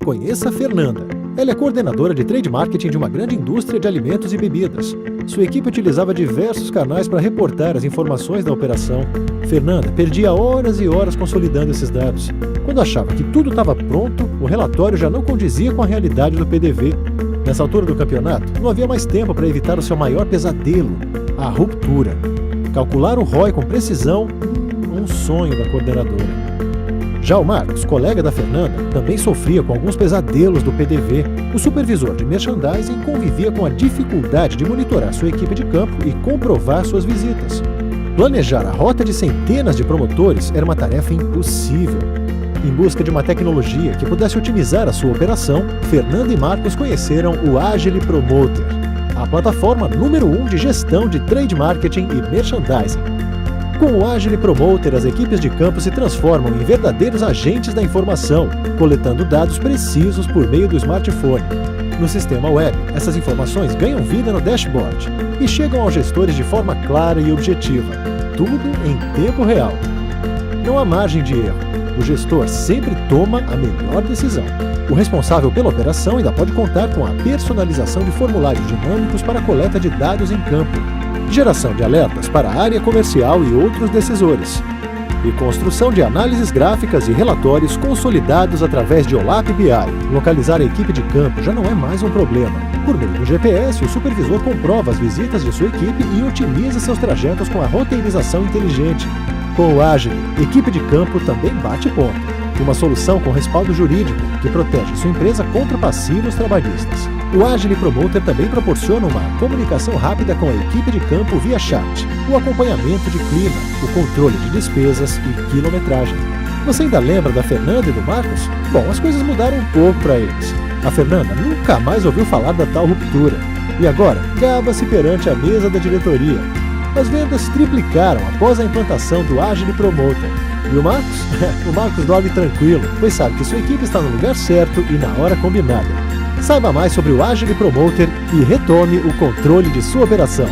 Conheça a Fernanda. Ela é coordenadora de trade marketing de uma grande indústria de alimentos e bebidas. Sua equipe utilizava diversos canais para reportar as informações da operação. Fernanda perdia horas e horas consolidando esses dados. Quando achava que tudo estava pronto, o relatório já não condizia com a realidade do PDV. Nessa altura do campeonato, não havia mais tempo para evitar o seu maior pesadelo, a ruptura. Calcular o ROI com precisão, um sonho da coordenadora. Já o Marcos, colega da Fernanda, também sofria com alguns pesadelos do PDV. O supervisor de merchandising convivia com a dificuldade de monitorar sua equipe de campo e comprovar suas visitas. Planejar a rota de centenas de promotores era uma tarefa impossível. Em busca de uma tecnologia que pudesse otimizar a sua operação, Fernanda e Marcos conheceram o Agile Promoter, a plataforma número 1 de gestão de trade marketing e merchandising. Com o Agile Promoter, as equipes de campo se transformam em verdadeiros agentes da informação, coletando dados precisos por meio do smartphone. No sistema web, essas informações ganham vida no dashboard e chegam aos gestores de forma clara e objetiva, tudo em tempo real. Não há margem de erro. O gestor sempre toma a melhor decisão. O responsável pela operação ainda pode contar com a personalização de formulários dinâmicos para a coleta de dados em campo, geração de alertas para a área comercial e outros decisores, e construção de análises gráficas e relatórios consolidados através de OLAP BI. Localizar a equipe de campo já não é mais um problema. Por meio do GPS, o supervisor comprova as visitas de sua equipe e otimiza seus trajetos com a roteirização inteligente. Com o Agile, equipe de campo também bate ponto. Uma solução com respaldo jurídico que protege sua empresa contra passivos trabalhistas. O Agile Promoter também proporciona uma comunicação rápida com a equipe de campo via chat, o acompanhamento de clima, o controle de despesas e quilometragem. Você ainda lembra da Fernanda e do Marcos? Bom, as coisas mudaram um pouco para eles. A Fernanda nunca mais ouviu falar da tal ruptura. E agora, gaba-se perante a mesa da diretoria. As vendas triplicaram após a implantação do Agile Promoter. E o Marcos? O Marcos dorme tranquilo, pois sabe que sua equipe está no lugar certo e na hora combinada. Saiba mais sobre o Agile Promoter e retome o controle de sua operação.